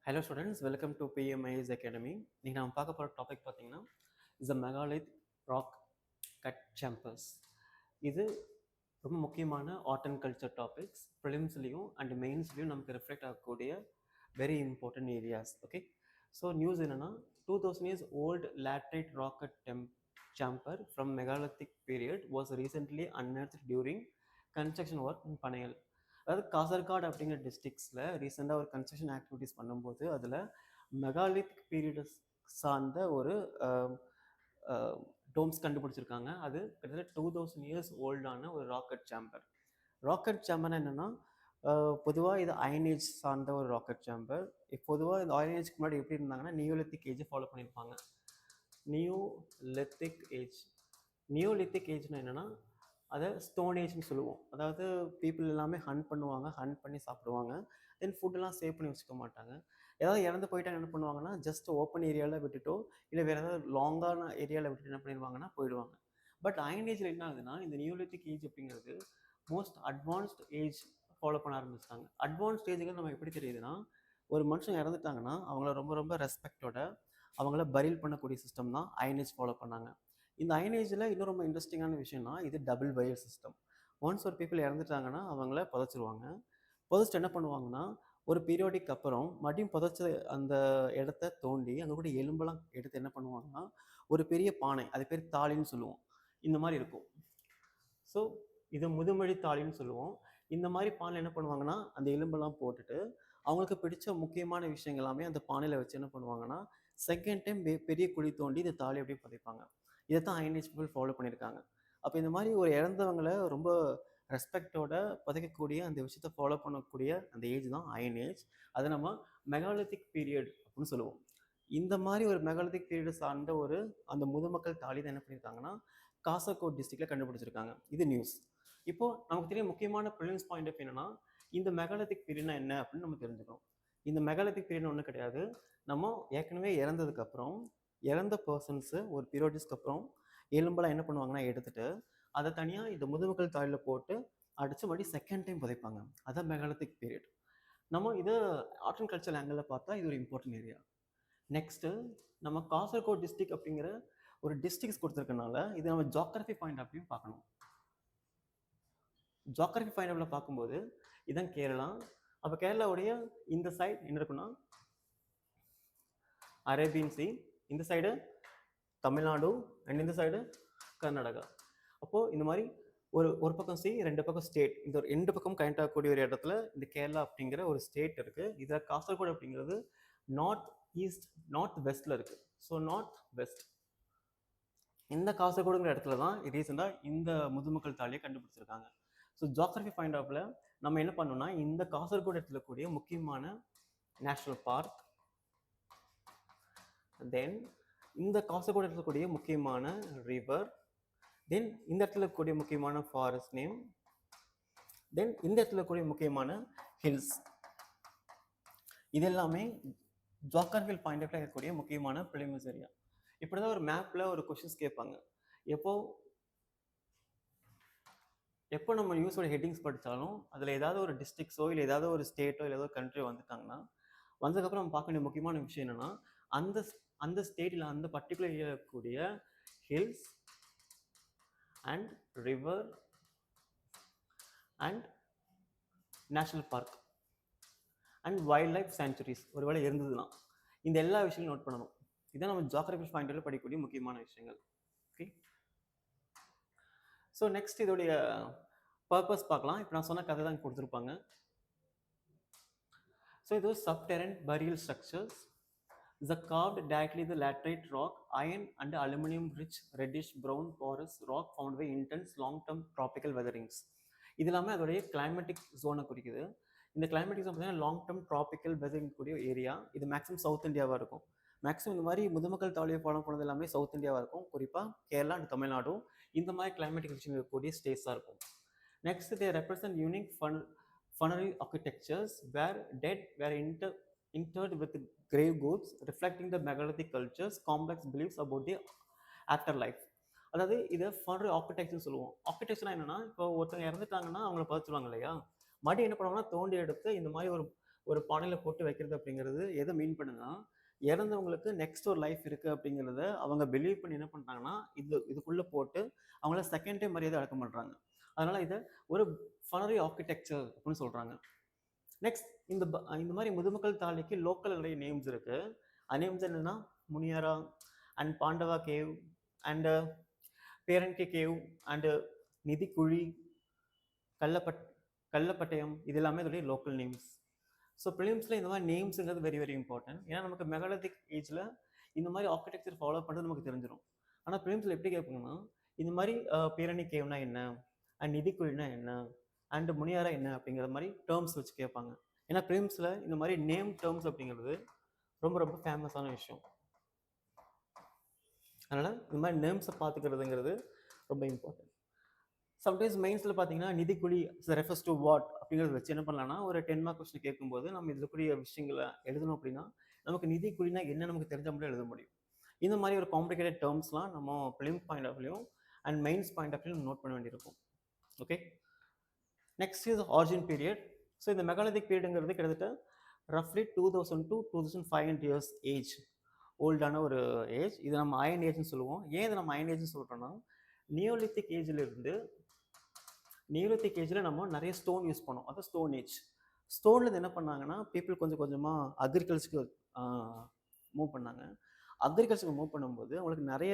Hello students, welcome to PMI's Academy. இன்னைக்கு நம்ம பார்க்க போகிற டாபிக் பார்த்தீங்கன்னா is a megalith rock cut chambers. இது ரொம்ப முக்கியமான ஆர்ட் அண்ட் கல்ச்சர் டாபிக்ஸ். ப்ரிலிம்ஸ்லையும் அண்ட் மெயின்ஸ்லையும் நமக்கு ரிஃப்ளெக்ட் ஆகக்கூடிய very important areas. Okay, so news என்னென்னா 2000 years old laterite rock cut chamber from megalithic period was recently unearthed during construction work in Panayal. அதாவது காசர்காடு அப்படிங்கிற டிஸ்ட்ரிக்ஸில் ரீசெண்டாக ஒரு கன்ஸ்ட்ரக்ஷன் ஆக்டிவிட்டீஸ் பண்ணும்போது அதில் மெகாலித் பீரியட் சார்ந்த ஒரு டோம்ஸ் கண்டுபிடிச்சிருக்காங்க. அது கிட்டத்தட்ட 2000 years ஓல்டான ஒரு ராக்கெட் சேம்பர். ராக்கெட் சேம்பர்னா என்னென்னா பொதுவாக இது அயனேஜ் சார்ந்த ஒரு ராக்கெட் சேம்பர். பொதுவாக இந்த அயனேஜ்க்கு முன்னாடி எப்படி இருந்தாங்கன்னா நியோலித்திக் ஏஜை ஃபாலோ பண்ணியிருப்பாங்க. நியோலித்திக் ஏஜ்னா என்னென்னா அதை ஸ்டோன் ஏஜ்னு சொல்லுவோம். அதாவது பீப்புள் எல்லாமே ஹண்ட் பண்ணுவாங்க, ஹண்ட் பண்ணி சாப்பிடுவாங்க. தென் ஃபுட்டெல்லாம் சேவ் பண்ணி வச்சுக்க மாட்டாங்க. ஏதாவது இறந்து போயிட்டா என்ன பண்ணுவாங்கன்னா ஜஸ்ட் ஓப்பன் ஏரியாவில் விட்டுட்டோ இல்லை வேறு ஏதாவது லாங்கான ஏரியாவில் விட்டுட்டு என்ன பண்ணிடுவாங்கன்னா போயிடுவாங்க. பட் அயன் ஏஜில் என்ன ஆகுதுன்னா இந்த நியோலித்திக் ஏஜ் அப்படிங்கிறது மோஸ்ட் அட்வான்ஸ்ட் ஏஜ் ஃபாலோ பண்ண ஆரம்பிச்சிட்டாங்க. அட்வான்ஸ்ட் ஏஜுக்கு நம்ம எப்படி தெரியுதுன்னா ஒரு மனுஷன் இறந்துட்டாங்கன்னா அவங்கள ரொம்ப ரொம்ப ரெஸ்பெக்டோட அவங்கள பரில் பண்ணக்கூடிய சிஸ்டம் தான் அயன் ஏஜ் ஃபாலோ பண்ணாங்க. இந்த அயனேஜில் இன்னும் ரொம்ப இன்ட்ரெஸ்டிங்கான விஷயம்னா இது டபுள் பரியல் சிஸ்டம். ஒன்ஸ் ஒரு பீப்புள் இறந்துட்டாங்கன்னா அவங்கள புதைச்சிருவாங்க. புதைச்சிட்டு என்ன பண்ணுவாங்கன்னா ஒரு பீரியோடிக் அப்புறம் மறுபடியும் புதைச்ச அந்த இடத்த தோண்டி அங்கே கூட எலும்பெல்லாம் எடுத்து என்ன பண்ணுவாங்கன்னா ஒரு பெரிய பானை, அது பேர் தாலின்னு சொல்லுவோம், இந்த மாதிரி இருக்கும். ஸோ இது முதுமொழி தாலின்னு சொல்லுவோம். இந்த மாதிரி பானையில் என்ன பண்ணுவாங்கன்னா அந்த எலும்பெல்லாம் போட்டுட்டு அவங்களுக்கு பிடிச்ச முக்கியமான விஷயங்கள் எல்லாமே அந்த பானையில் வச்சு என்ன பண்ணுவாங்கன்னா செகண்ட் டைம் பெரிய குழி தோண்டி இந்த தாலி அப்படியே புதைப்பாங்க. இதை தான் அயனேஜ் பீப்புள் ஃபாலோ பண்ணியிருக்காங்க. அப்போ இந்த மாதிரி ஒரு இறந்தவங்களை ரொம்ப ரெஸ்பெக்டோட புதைக்கக்கூடிய அந்த விஷயத்தை ஃபாலோ பண்ணக்கூடிய அந்த ஏஜ் தான் அயனேஜ். அதை நம்ம மெகாலித்திக் பீரியட் அப்படின்னு சொல்லுவோம். இந்த மாதிரி ஒரு மெகாலித்திக் பீரியட் சார்ந்த ஒரு அந்த முதுமக்கள் தாலி தான் என்ன பண்ணியிருக்காங்கன்னா காசர்கோட் டிஸ்ட்ரிக்டில் கண்டுபிடிச்சிருக்காங்க. இது நியூஸ். இப்போது நமக்கு தெரிய முக்கியமான ப்ரிலிம்ஸ் பாயிண்ட் ஆஃப் என்னன்னா இந்த மெகாலித்திக் பீரியட்னா என்ன அப்படின்னு நம்ம தெரிஞ்சுக்கணும். இந்த மெகாலித்திக் பீரியட் ஒன்றும் கிடையாது. நம்ம ஏற்கனவே இறந்ததுக்கப்புறம் இறந்த பர்சன்ஸு ஒரு பீரியட்ஸ்க்கு அப்புறம் எலும்பெல்லாம் என்ன பண்ணுவாங்கன்னா எடுத்துட்டு அதை தனியாக இந்த முதுமக்கள் தாழில் போட்டு அடித்து மறுபடியும் செகண்ட் டைம் புதைப்பாங்க. அதான் மெகாலித்திக் பீரியட். நம்ம இதை ஆர்ட் அண்ட் கல்ச்சர் ஆங்கிளில் பார்த்தா இது ஒரு இம்பார்ட்டன்ட் ஏரியா. நெக்ஸ்ட்டு நம்ம காசர்கோட் டிஸ்ட்ரிக்ட் அப்படிங்கிற ஒரு டிஸ்ட்ரிக்ஸ் கொடுத்துருக்கனால இது நம்ம ஜியோகிராஃபி பாயிண்ட் ஆஃப்லையும் பார்க்கணும். ஜியோகிராஃபி பாயிண்ட் ஆஃப்ல பார்க்கும்போது இதான் கேரளா. அப்போ கேரளாவுடைய இந்த சைடு என்ன இருக்குன்னா அரேபியன் சி, இந்த சைடு தமிழ்நாடு அண்ட் இந்த சைடு கர்நாடகா. அப்போது இந்த மாதிரி ஒரு பக்கம் சி, ரெண்டு பக்கம் ஸ்டேட், இந்த ஒரு ரெண்டு பக்கம் கனெக்ட் ஆகக்கூடிய ஒரு இடத்துல இந்த கேரளா அப்படிங்கிற ஒரு ஸ்டேட் இருக்குது. இதில் காசர்கோடு அப்படிங்கிறது நார்த் ஈஸ்ட் நார்த் வெஸ்ட்டில் இருக்குது. ஸோ நார்த் வெஸ்ட் இந்த காசர்கோடுங்கிற இடத்துல தான் ரீசெண்டாக இந்த முதுமக்கள் தாலியை கண்டுபிடிச்சிருக்காங்க. ஸோ ஜியோகிராஃபி பாயிண்ட் ஆஃப்ல நம்ம என்ன பண்ணோம்னா இந்த காசர்கோடு இடத்துல கூடிய முக்கியமான நேஷனல் பார்க், தென் இந்த காசர்கோடு இடத்துல கூடிய முக்கியமான ரிவர், தென் இந்த இடத்துல கூடிய முக்கியமான ஃபாரஸ்ட் நேம், தென் இந்த இடத்துல கூடிய முக்கியமான ஹில்ஸ். இது எல்லாமே ஜியோகிராஃபிக்கல் பாயிண்ட் ஆஃப்ல இருக்கக்கூடிய முக்கியமான ப்ரிலிமினரி ஏரியா. இப்படி தான் ஒரு மேப்பில் ஒரு கொஷின்ஸ் கேட்பாங்க. எப்போ நம்ம நியூஸோட ஹெட்டிங்ஸ் படித்தாலும் அதில் ஏதாவது ஒரு டிஸ்ட்ரிக்ஸோ இல்லை ஏதாவது ஒரு ஸ்டேட்டோ இல்லை ஏதாவது ஒரு கண்ட்ரியோ வந்துட்டாங்கன்னா வந்ததுக்கப்புறம் நம்ம பார்க்க வேண்டிய முக்கியமான விஷயம் என்னென்னா அந்த ஸ்டேட்டில் அந்த பர்டிகுலர் ஏரியாவில் இருக்கக்கூடிய hills and river and national park and wild life sanctuaries ஒருவேளை இருந்ததுன்னா இந்த எல்லா விஷயங்களும் நோட் பண்ணணும். இதான் நம்ம ஜியோகிராஃபிக்கல் பாயிண்டில் படிக்கக்கூடிய முக்கியமான விஷயங்கள். ஓகே, ஸோ நெக்ஸ்ட் இதோடைய பர்பஸ் பார்க்கலாம். இப்போ நான் சொன்ன கதை தான் கொடுத்துருப்பாங்க. ஸோ இது சப்டெரன் பரியல் structures is a carved directly the laterite rock, iron and aluminum rich reddish brown porous rock found by intense long term tropical weatherings. இது எல்லாமே அதோடைய கிளைமேட்டிக் ஜோனை குறிக்குது. இந்த கிளைமேட்டிக் ஜோன் பார்த்தீங்கன்னா லாங் டேர்ம் ட்ராபிக்கல் வெதரிங் கூடிய area. இது maximum south இந்தியாவாக இருக்கும். Maximum இந்த மாதிரி முதுமக்கள் தாலியை ஃபாலோ பண்ணது எல்லாமே சவுத் இந்தியாவாக இருக்கும். குறிப்பாக கேரளா அண்ட் தமிழ்நாடும் இந்த மாதிரி கிளைமேட்டிக் விஷயம் இருக்கக்கூடிய ஸ்டேட்ஸாக இருக்கும். Next they represent unique funerary architectures where dead were interred with grave goods reflecting the megalithic culture's complex beliefs about the afterlife. அதாவது இதை funerary architecture சொல்லுவோம். ஆர்கிடெக்சர்னா என்னன்னா இப்போ ஒருத்தவங்க இறந்துட்டாங்கன்னா அவங்கள புதைச்சிருவாங்க இல்லையா, மறுபடியும் என்ன பண்ணுவாங்கன்னா தோண்டி எடுத்து இந்த மாதிரி ஒரு ஒரு பானையில் போட்டு வைக்கிறது அப்படிங்கிறது எதை மீன் பண்ணுன்னா, இறந்தவங்களுக்கு நெக்ஸ்ட் ஒரு லைஃப் இருக்குது அப்படிங்கிறத அவங்க பிலீவ் பண்ணி என்ன பண்ணுறாங்கன்னா, இதுக்குள்ளே போட்டு அவங்கள செகண்ட் டைம் மரியாதை அடக்கம் பண்ணுறாங்க. அதனால் இதை ஒரு ஃபனரி ஆர்கிடெக்சர் அப்படின்னு சொல்கிறாங்க. நெக்ஸ்ட் இந்த மாதிரி முதுமக்கள் தாலிக்கு லோக்கல் நிறைய நேம்ஸ் இருக்குது. நேம்ஸ் என்னென்னா Muniyara and Pandava cave and பேரன்கே கேவ் அண்டு நிதிக்குழி, கள்ளப்பட் கள்ளப்பட்டயம், இது எல்லாமே இதோடைய லோக்கல் நேம்ஸ். ஸோ ப்ரிலிம்ஸில் இந்த மாதிரி நேம்ஸுங்கிறது வெரி வெரி இம்பார்ட்டன்ட். ஏன்னா நமக்கு மெகாலித்திக் ஏஜில் இந்த மாதிரி ஆர்கிடெக்சர் ஃபாலோ பண்ணுறது நமக்கு தெரிஞ்சிடும். ஆனால் ப்ரிலிம்ஸில் எப்படி கேட்பாங்கன்னா, இந்த மாதிரி பேரணி கேவ்னா என்ன, அண்ட் நிதிக்குழினா என்ன, அண்ட் முனியாரா என்ன அப்படிங்கிற மாதிரி டேர்ம்ஸ் வச்சு கேட்பாங்க. ஏன்னா ப்ரிலிம்ஸில் இந்த மாதிரி நேம் டேர்ம்ஸ் அப்படிங்கிறது ரொம்ப ரொம்ப ஃபேமஸான விஷயம். அதனால் இந்த மாதிரி நேம்ஸை பார்த்துக்கிறதுங்கிறது ரொம்ப இம்பார்ட்டன்ட். சம்டைம்ஸ் மெயின்ஸில் பார்த்தீங்கன்னா நிதிக்குழி ரெஃபர்ஸ் டு வாட் அப்படிங்கிறத வச்சு என்ன பண்ணலாம்னா, ஒரு 10 மார்க் கொஸ்டின் கேட்கும்போது நம்ம இதுக்குரிய விஷயங்களை எழுதணும் அப்படின்னா, நமக்கு நிதிக்குழினா என்ன நமக்கு தெரிஞ்ச மட்டும் எழுத முடியும். இந்த மாதிரி ஒரு காம்ப்ளிகேட்டட் டேர்ம்ஸ்லாம் நம்ம prelim point of view and mains point of view note பண்ண வேண்டியிருக்கும். Okay, next is origin period. So இந்த மெகாலித்திக் பீரியடுங்கிறது கிட்டத்தட்ட ரஃப்லி 2000 to 2500 இயர்ஸ் ஏஜ், ஓல்டான ஒரு ஏஜ். இது நம்ம அயன் ஏஜ்னு சொல்லுவோம். ஏன் இதை நம்ம அயன் ஏஜ்னு சொல்கிறோன்னா, நியோலித்திக் ஏஜில் நம்ம நிறைய ஸ்டோன் யூஸ் பண்ணோம். அது ஸ்டோன் ஏஜ். ஸ்டோனில் என்ன பண்ணாங்கன்னா, பீப்புள் கொஞ்சம் கொஞ்சமாக அக்ரிகல்ச்சருக்கு மூவ் பண்ணாங்க. அக்ரிகல்ச்சருக்கு மூவ் பண்ணும்போது அவங்களுக்கு நிறைய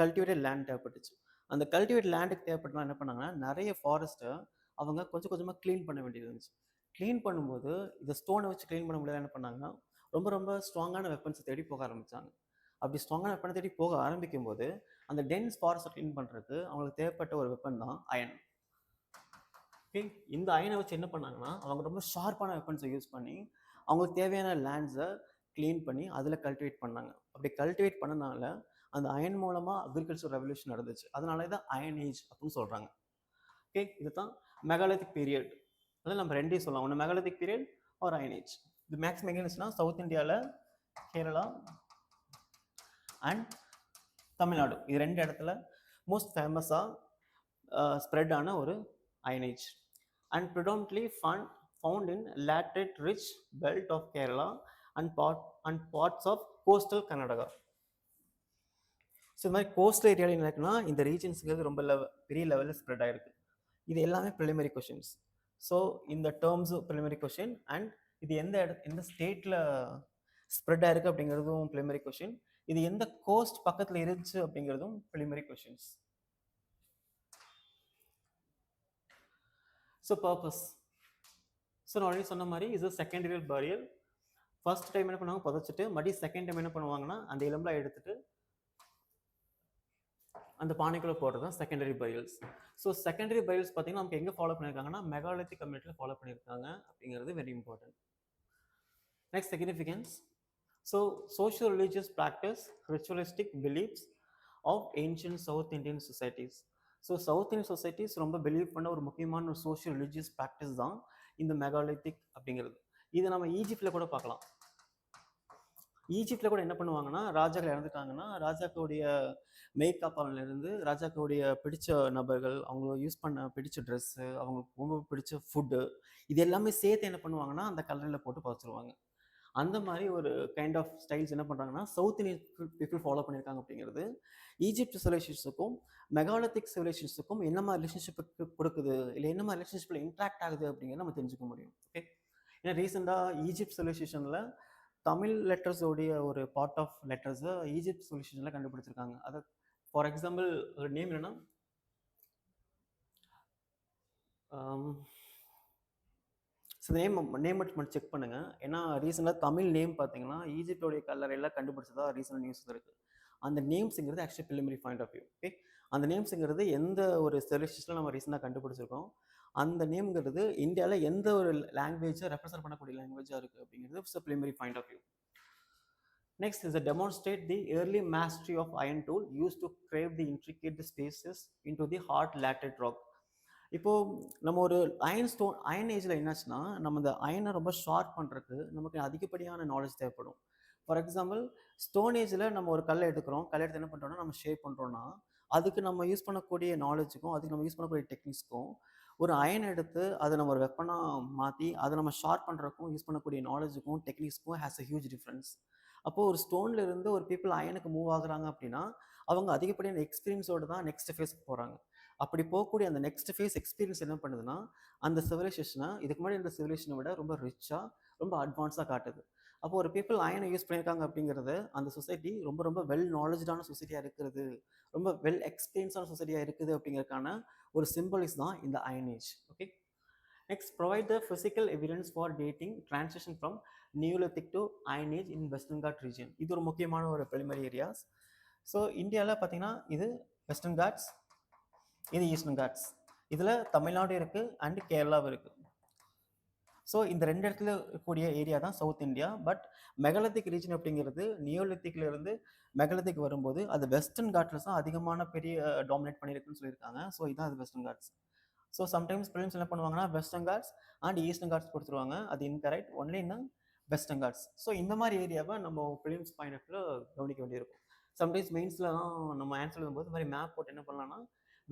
கல்டிவேட்டட் லேண்ட் தேவைப்பட்டுச்சு. அந்த கல்டிவேட் லேண்டுக்கு தேவைப்பட்டா என்ன பண்ணாங்கன்னா, நிறைய ஃபாரஸ்ட்டை அவங்க கொஞ்சம் கொஞ்சமாக க்ளீன் பண்ண வேண்டியது இருந்துச்சு. க்ளீன் பண்ணும்போது இந்த ஸ்டோனை வச்சு க்ளீன் பண்ண முடியாது. என்ன பண்ணாங்கன்னா, ரொம்ப ரொம்ப ஸ்ட்ராங்கான வெப்பன்ஸை தேடி போக ஆரம்பித்தாங்க. அப்படி ஸ்ட்ராங்கான வெப்பனை தேடி போக ஆரம்பிக்கும் போது அந்த டென்ஸ் ஃபாரஸ்ட்டை க்ளீன் பண்ணுறதுக்கு அவங்களுக்கு தேவைப்பட்ட ஒரு வெப்பன் தான் அயன். ஓகே, இந்த அயனை வச்சு என்ன பண்ணாங்கன்னா, அவங்க ரொம்ப ஷார்ப்பான வெப்பன்ஸை யூஸ் பண்ணி அவங்களுக்கு தேவையான லேண்ட்ஸை க்ளீன் பண்ணி அதில் கல்டிவேட் பண்ணாங்க. அப்படி கல்டிவேட் பண்ணனால அந்த அயன் மூலமாக அக்ரிகல்ச்சர் ரெவல்யூஷன் நடந்துச்சு. அதனால தான் அயன் ஏஜ் அப்படின்னு சொல்கிறாங்க. ஓகே, இதுதான் மெகாலித்திக் பீரியட். அதில் நம்ம ரெண்டையும் சொல்லலாம், ஒன்று மெகாலித்திக் பீரியட் ஒரு அயன் ஏஜ். இது மேக்ஸிமம் எங்கே இருந்துச்சுன்னா சவுத் இந்தியாவில் கேரளா அண்ட் தமிழ்நாடு, இது ரெண்டு இடத்துல மோஸ்ட் ஃபேமஸாக ஸ்ப்ரெட் ஆன ஒரு iron age. And predominantly found in laterite rich belt of Kerala and parts of coastal Karnataka. So இந்த மாதிரி கோஸ்டல் ஏரியாவில் என்ன இருக்குன்னா, இந்த ரீஜன்ஸுங்கிறது ரொம்ப பெரிய லெவலில் ஸ்ப்ரெட் ஆகிருக்கு. இது எல்லாமே ப்ரிலிமினரி கொஷின்ஸ். ஸோ இந்த டேர்ம்ஸ் ப்ரிலிமினரி கொஷின், அண்ட் இது எந்த ஸ்டேட்டில் ஸ்ப்ரெட் ஆயிருக்கு அப்படிங்கிறதும் ப்ரிலிமினரி கொஷின். இது எந்த கோஸ்ட் பக்கத்தில் இருந்துச்சு அப்படிங்கிறதும் preliminary questions. So purpose, so நான் ஆல்ரெடி சொன்ன மாதிரி இது செகண்டரி பரியல். ஃபர்ஸ்ட் டைம் என்ன பண்ணுவாங்க, புதைச்சிட்டு மறுபடியும் செகண்ட் டைம் என்ன பண்ணுவாங்கன்னா, அந்த எலும்பெலாம் எடுத்துட்டு அந்த பானைக்குள்ளே போடுறது தான் secondary burials. So secondary burials பார்த்தீங்கன்னா நமக்கு எங்கே ஃபாலோ பண்ணியிருக்காங்கன்னா, மெகாலித்திக் கம்யூனிட்டியில் ஃபாலோ பண்ணியிருக்காங்க அப்படிங்கிறது very important. Next significance. So social religious practice, ritualistic beliefs of ancient South Indian societies. So South Indian societies ரொம்ப பிலீவ் பண்ண ஒரு முக்கியமான ஒரு சோஷியல் ரிலீஜியஸ் ப்ராக்டிஸ் தான் இந்த மெகாலித்திக் அப்படிங்கிறது. இதை நம்ம ஈஜிப்டில் கூட பார்க்கலாம். ஈஜிப்டில் கூட என்ன பண்ணுவாங்கன்னா, ராஜாக்கள் இறந்துட்டாங்கன்னா ராஜாக்களுடைய மேக்கப்பாவிலேருந்து ராஜாக்களுடைய பிடிச்ச நபர்கள், அவங்க யூஸ் பண்ண பிடிச்ச ட்ரெஸ்ஸு, அவங்களுக்கு ரொம்ப பிடிச்ச ஃபுட்டு, இது எல்லாமே சேர்த்து என்ன பண்ணுவாங்கன்னா அந்த கல்லறையில் போட்டு புதைச்சிருவாங்க. அந்த மாதிரி ஒரு கைண்ட் ஆஃப் ஸ்டைல்ஸ் என்ன பண்ணுறாங்கன்னா சவுத் இந்தியன் பீப்புள் ஃபாலோ பண்ணியிருக்காங்க அப்படிங்கிறது ஈஜிப்ட் சிவிலைசேஷன்ஸுக்கும் மெகாலித்திக் சிவிலைசேஷன்ஸுக்கும் என்ன மாதிரி ரிலேஷன்ஷிப் கொடுக்குது, இல்லை என்ன மாதிரி ரிலேஷன்ஷிப்பில் இன்ட்ராக்ட் ஆகுது அப்படிங்கிறத நம்ம தெரிஞ்சுக்க முடியும். ஓகே, ஏன்னா ரீசெண்டாக ஈஜிப்ட் சிவிலைசேஷனில் தமிழ் லெட்டர்ஸோடைய ஒரு பார்ட் ஆஃப் லெட்டர்ஸை ஈஜிப்ட் சிவிலைசேஷனில் கண்டுபிடிச்சிருக்காங்க. அதை ஃபார் எக்ஸாம்பிள் ஒரு நேம் என்னன்னா, ஸோ நேம் மட்டும் செக் பண்ணுங்கள். ஏன்னா ரீசெண்டாக தமிழ் நேம் பார்த்தீங்கன்னா ஈஜிப்டோடைய கல்லறையில் கண்டுபிடிச்சதா ரீசெண்டாக நியூஸ் இருக்குது. அந்த நேம்ஸுங்கிறது actually preliminary point of view. Okay, அந்த நேம்ஸுங்கிறது எந்த ஒரு சிவிலைசேஷனில் நம்ம ரீசெண்டாக கண்டுபிடிச்சிருக்கோம், அந்த நேம்ங்கிறது இந்தியாவில் எந்த ஒரு லாங்குவேஜை ரெப்ரசென்ட் பண்ணக்கூடிய லாங்குவேஜாக இருக்குது அப்படிங்கிறது preliminary point of view. Next is to demonstrate the early mastery of iron tool used to crave the intricate spaces into the hard laterite rock. இப்போது நம்ம ஒரு அயன் ஏஜில் என்னாச்சுன்னா, நம்ம இந்த அயனை ரொம்ப ஷார்ப் பண்ணுறதுக்கு நமக்கு அதிகப்படியான நாலேஜ் தேவைப்படும். ஃபார் எக்ஸாம்பிள் ஸ்டோன் ஏஜில் நம்ம ஒரு கல்லை எடுக்கிறோம், கல்லை எடுத்து என்ன பண்ணுறோம்னா நம்ம ஷேப் பண்ணுறோன்னா, அதுக்கு நம்ம யூஸ் பண்ணக்கூடிய நாலேஜுக்கும் அதுக்கு நம்ம யூஸ் பண்ணக்கூடிய டெக்னிக்ஸ்க்கும் ஒரு அயன் எடுத்து அதை நம்ம ஒரு வெப்பனாக மாற்றி அதை நம்ம ஷார்ப் பண்ணுறக்கும் யூஸ் பண்ணக்கூடிய நாலேஜுக்கும் டெக்னிக்ஸ்க்கும் ஹேஸ் அ ஹியூஜ் டிஃப்ரென்ஸ். அப்போது ஒரு ஸ்டோனில் இருந்து ஒரு பீப்புள் அயனுக்கு மூவ் ஆகுறாங்க அப்படின்னா அவங்க அதிகப்படியான எக்ஸ்பீரியன்ஸோடு தான் நெக்ஸ்ட் ஃபேஸ்க்கு போகிறாங்க. அப்படி போகக்கூடிய அந்த நெக்ஸ்ட் ஃபேஸ் எக்ஸ்பீரியன்ஸ் என்ன பண்ணுதுன்னா அந்த சிவிலைசேஷனை இதுக்கு முன்னாடி இந்த சிவிலைசேஷனை விட ரொம்ப ரிச்சாக ரொம்ப அட்வான்ஸாக காட்டுது. அப்போ ஒரு பீப்புள் அயனை யூஸ் பண்ணியிருக்காங்க அப்படிங்கிறது அந்த சொசைட்டி ரொம்ப ரொம்ப வெல் நாலேஜான சொசைட்டியாக இருக்கிறது, ரொம்ப வெல் எக்ஸ்பீரியன்ஸான சொசைட்டியாக இருக்குது அப்படிங்கிறதுக்கான ஒரு சிம்பிள்ஸ் தான் இந்த iron age. Okay, next provide the physical evidence for dating transition from neolithic to iron age in western Ghat region. இது ஒரு முக்கியமான ஒரு பிரைமரி ஏரியாஸ். ஸோ இந்தியாவில் பார்த்தீங்கன்னா இது வெஸ்டர்ன் காட்ஸ், இது ஈஸ்டர்ன் காட்ஸ். இதில் தமிழ்நாடு இருக்குது அண்ட் கேரளாவும் இருக்குது. ஸோ இந்த ரெண்டு இடத்துல இருக்கக்கூடிய ஏரியா தான் சவுத் இந்தியா. பட் மெகலித்திக் ரீஜன் அப்படிங்கிறது நியோலித்திக்லேருந்து மெகலித்திக் வரும்போது அது வெஸ்டர்ன் காட்ஸ் தான் அதிகமான பெரிய டாமினேட் பண்ணியிருக்குன்னு சொல்லியிருக்காங்க. ஸோ இதுதான் அது western ghats. So sometimes films என்ன பண்ணுவாங்கன்னா western ghats and eastern ghats கொடுத்துருவாங்க. அது incorrect, only in western ghats. So இந்த மாதிரி ஏரியாவை நம்ம ஃபிலிம்ஸ் பாயிண்ட் ஆஃப் கவனிக்க வேண்டியிருக்கும். சம்டைம்ஸ் மெயின்ஸ்லாம் நம்ம ஆன்சர் எழுதும்போது இந்த மாதிரி மேப் போட்டு என்ன பண்ணலாம்னா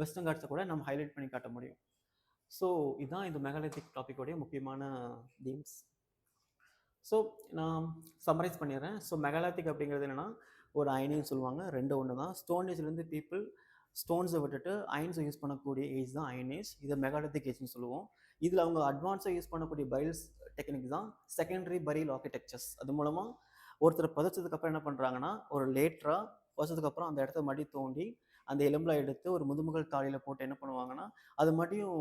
வெஸ்டர்ன் காட்ஸை கூட நம்ம ஹைலைட் பண்ணி காட்ட முடியும். ஸோ இதுதான் இந்த மெகாலித்திக் டாப்பிக்கோடைய முக்கியமான தீம்ஸ். ஸோ நான் சம்மரைஸ் பண்ணிடுறேன். ஸோ மெகாலித்திக் அப்படிங்கிறது என்னென்னா ஒரு அயனின்னு சொல்லுவாங்க, ரெண்டு ஒன்று தான். ஸ்டோன் ஏஜ்லேருந்து பீப்புள் ஸ்டோன்ஸை விட்டுட்டு அயன்ஸை யூஸ் பண்ணக்கூடிய ஏஜ் தான் அயன் ஏஜ். இதை மெகாலித்திக் ஏஜ்னு சொல்லுவோம். இதில் அவங்க அட்வான்ஸாக யூஸ் பண்ணக்கூடிய பைல்ஸ் டெக்னிக் தான் செகண்டரி பரியல் ஆர்கிடெக்சர்ஸ். அது மூலமாக ஒருத்தர் புதைச்சதுக்கப்புறம் என்ன பண்ணுறாங்கன்னா ஒரு லேட்டராக புதைச்சதுக்கப்புறம் அந்த இடத்த மடி தோண்டி அந்த எலும்பில் எடுத்து ஒரு முதுமுகல் தாலியில் போட்டு என்ன பண்ணுவாங்கன்னா அது மறுபடியும்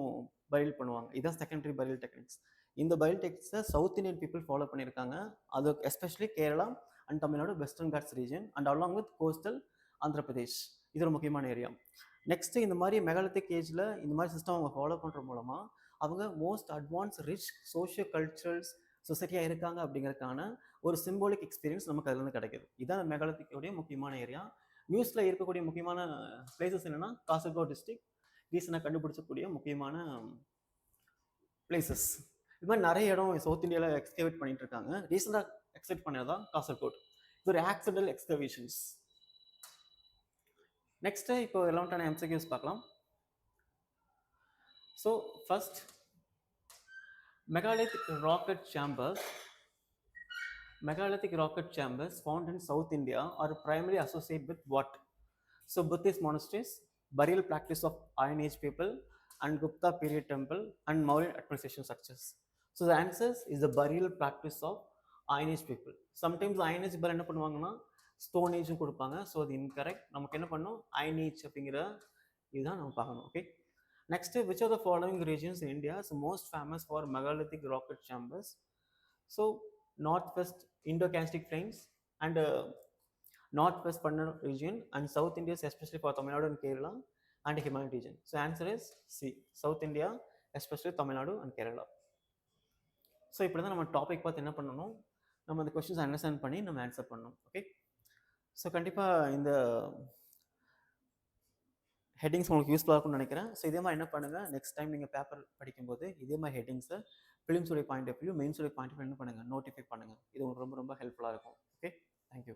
பரியல் பண்ணுவாங்க. இதுதான் செகண்டரி பரியல் டெக்னிக்ஸ். இந்த பரியல் டெக்னிக்ஸை சவுத் இந்தியன் பீப்புள் ஃபாலோ பண்ணியிருக்காங்க. அது especially Kerala and Tamil Nadu western Ghats region and along with coastal Andhra Pradesh. இது ஒரு முக்கியமான ஏரியா. நெக்ஸ்ட்டு இந்த மாதிரி மெகாலித்திக் ஏஜில் இந்த மாதிரி சிஸ்டம் அவங்க ஃபாலோ பண்ணுற மூலமாக அவங்க most advance rich socio culturals சொசைட்டியாக இருக்காங்க அப்படிங்கிறதுக்கான ஒரு சிம்போலிக் எக்ஸ்பீரியன்ஸ் நமக்கு அதுலேருந்து கிடைக்குது. இதுதான் மெகாலித்திக்கோடைய முக்கியமான ஏரியா. நியூஸில் இருக்கக்கூடிய முக்கியமான பிளேசஸ் என்னென்னா காசர்கோட் டிஸ்ட்ரிக்ட் ரீசனாக கண்டுபிடிச்சக்கூடிய முக்கியமான பிளேசஸ். இது மாதிரி நிறைய இடம் சவுத் இந்தியாவில் எக்ஸ்கவேட் பண்ணிட்டு இருக்காங்க. ரீசெண்டாக எக்ஸ்கவேட் பண்ணது தான் காசர்கோட். இது ஒரு ஆக்சிடென்டல் எக்ஸ்கவேஷன்ஸ். நெக்ஸ்ட்டு இப்போ ரெலவெண்ட்டான எம்சிக்யூஸ் பார்க்கலாம். So first, megalithic rocket chambers found in South India are primarily associated with what? So Buddhist monasteries, burial practice of Iron Age people, and Gupta period temple and Mauryan administration structures. So the answer is the burial practice of Iron Age people. Sometimes Iron Age people என்ன பண்ணுவாங்கன்னா stone ஏஜும் கொடுப்பாங்க. So அது incorrect. நமக்கு என்ன பண்ணணும் iron age அப்படிங்கிற இதுதான் நம்ம பார்க்கணும். Okay, next, which of the following regions in India is most famous for megalithic rocket chambers? So northwest Indo-Gangetic plains and northwest Panna region and South India, especially for Tamil Nadu and Kerala and Himalayan region. So answer is C, South India, especially Tamil Nadu and Kerala. So இப்படி தான் நம்ம topic பார்த்து என்ன பண்ணணும், நம்ம அந்த questions understand பண்ணி நம்ம ஆன்சர் பண்ணணும். ஓகே, ஸோ கண்டிப்பாக இந்த ஹெட்டிங்ஸ் உங்களுக்கு யூஸ்ஃபுல்லாக இருக்கும்னு நினைக்கிறேன். ஸோ இதே மாதிரி என்ன பண்ணுங்கள், நெக்ஸ்ட் டைம் நீங்கள் பேப்பர் படிக்கும்போது இதே மாதிரி ஹெட்டிங்ஸை ஃபிலிம்ஸோடைய பாயிண்ட் ஆஃப் வியூ மெயின்ஸோடைய பாயிண்ட் ஆஃப் வியூ என்ன பண்ணுங்கள், நோட்டிஃபை பண்ணுங்கள். இது உங்களுக்கு ரொம்ப ரொம்ப ஹெல்ப்ஃபுல்லாக இருக்கும். Okay, thank you.